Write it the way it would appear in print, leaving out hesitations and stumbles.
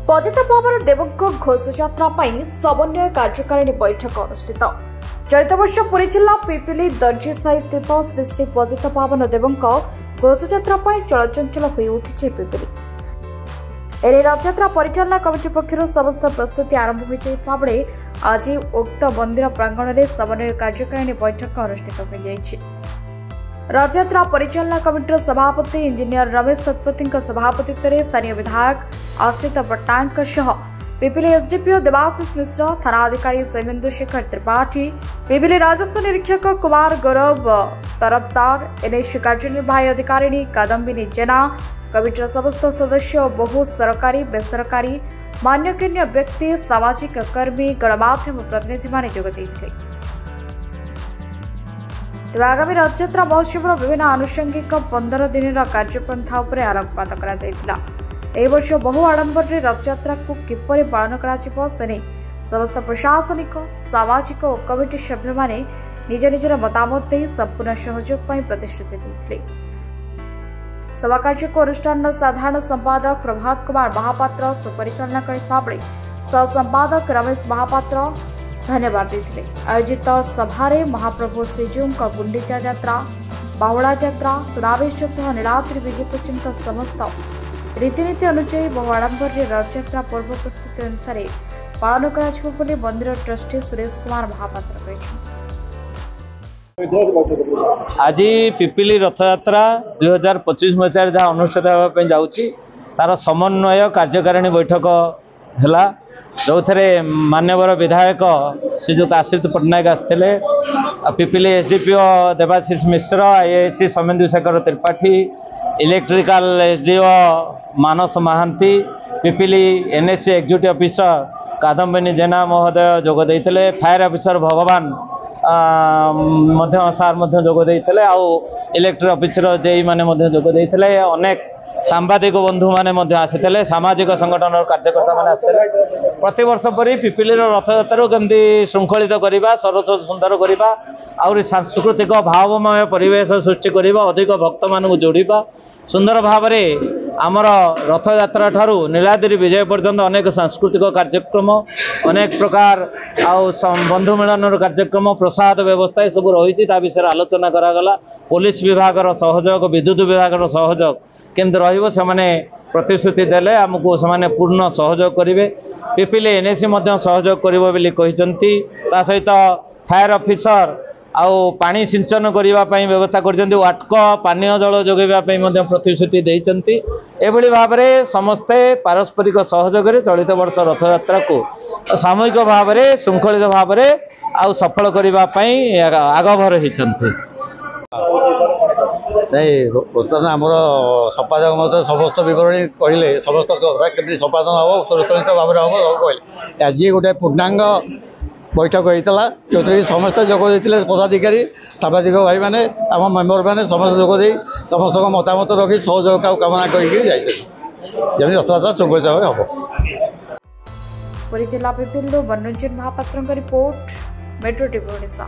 पतितपावन देवों घोषयात्रा समन्वय कार्यकारिणी बैठक अनुष्ठित। चलित वर्ष पुरी जिला पिपिली दर्जी साई स्थित श्री श्री पतितपावन देवों घोषयात्रा चलचंचल हो उठी पिपिली। एने रथयात्रा परिचालना कमिटी पक्षर समस्त प्रस्तुति आरंभ हो जाइता बेले आज उक्त मंदिर प्रांगण में समन्वय कार्यकारिणी बैठक अनुष्ठित हो जाइछि। रथयात्रा परिचालना कमिटी सभापति इंजीनियर रमेश शतपथी सभापतित्व में स्थानीय विधायक आश्रित पट्टनायक पिपिली एसडीपीओ देवाशीष मिश्र, थानाधिकारी सैमेन्दु शेखर त्रिपाठी, पिपिली राजस्व निरीक्षक कुमार गौरव तरफदार, एनएस कार्यनिर्वाही अधिकारिणी कादम्बिनी जेना, कमिटीर समस्त सदस्य और बहु सरकारी बेसरकारी मान्यगण्य व्यक्ति, सामाजिक कर्मी, गणमाध्यम प्रतिनिधि माने जोग देइथिले। तेज आगामी रथयात्रा महोत्सव विभिन्न आनुषंगिक 15 दिन कार्यपंथा उपर आलोकपात करा। वर्ष बहु आडंबर रथयात्रा को किपरि पालन करा समस्त प्रशासनिक सामाजिक और कमिटी सभ्य माने निज निजर मतामत दे संपूर्ण सहयोग प्रतिश्रुति देते। सभा कार्य को अनुष्ठान साधारण संपादक प्रभात कुमार महापात्र सुपरिचालना करथिबा बेले सह संपादक रमेश महापात्र धन्यवाद देते। आयोजित सभारे महाप्रभु श्रीजीव गुंडीचा यात्रा, बाहुड़ा यात्रा, सुनावेश सह नीलाद्रि विजय पर्यंत समस्त रीतिनीति अनुसार बहु आडंबर रथयात्रा पर्व प्रस्तुति अनुसार पालन कर मंदिर ट्रस्टी सुरेश कुमार महापात्र कहते। आज पिपिली रथयात्रा 2025 मसीह जहाँ अनुष्ठित होगा जाऊँगी तार समन्वय कार्यकारिणी बैठक है जो थे मान्यवर विधायक श्रीजुक्त आश्रित पट्टनायक आसते, पिपिली एसडीपीओ देवाशीष मिश्र, आईएएससी Saimendu Shekhar Tripathi, electrical SDO Manas Mohanty, Pipili NSC executive officer Kadambini Jena महोदय जोग देइथिले, फायर ऑफिसर भगवान सार जोग देइथिले, आउ इलेक्ट्रिक ऑफिसर जेई माने जोग देइथिले, अनेक सांबादिक बंधु माने आसीथिले, सामाजिक संगठन कार्यकर्ता माने आसीथिले। प्रति वर्ष परि पिपिली रथयात्रा केमती श्रृंखलित करबा, सरस सुंदर करबा, आउरी सांस्कृतिक भावमय परिवेश सृष्टि करबा, अधिक भक्त मानक जोड़िबा, सुंदर भाव आमर रथयात्रा ठारू नीलाद्रि विजय पर्यंत अनेक सांस्कृतिक कार्यक्रम, अनेक प्रकार बंधु मिलन कार्यक्रम, प्रसाद व्यवस्था सब रही विषय आलोचना करागला। पुलिस विभाग सहयोग, विद्युत विभाग सहयोग केमती रही प्रतिश्रुति देले आमको से पूर्ण सहयोग करेंगे। पिपिली एनएससी सहयोग कर सहित फायर ऑफिसर आउ पानी सिंचन करने व्यवस्था कर, वाटक पानीय जल जोगेवाई प्रतिश्रुति देते। एभली भाव में समस्ते पारस्परिक सहयोग चलित वर्ष रथयात्रा को सामूहिक भाव में श्रृंखलित भाव में सफल करने आगभर होती। नहीं बर्तमान आमर संपादक मत समस्त बरणी कहले समस्त कथा केमती संपादन हम सुरक्षित भाव में हम सब कहले। आज गोटे पूर्णांग बैठक होता जो समस्त जोग देते, पदाधिकारी सामाजिक भाई मैंने आम मेम्बर मैंने समस्त जोग दे समस्त मतामत रखी सहयोग कामना करमी रथयात्रा श्रृंखलित भाव में हम। पुरी जिला Pipili Manoranjan Mahapatra report, metro TV Odisha.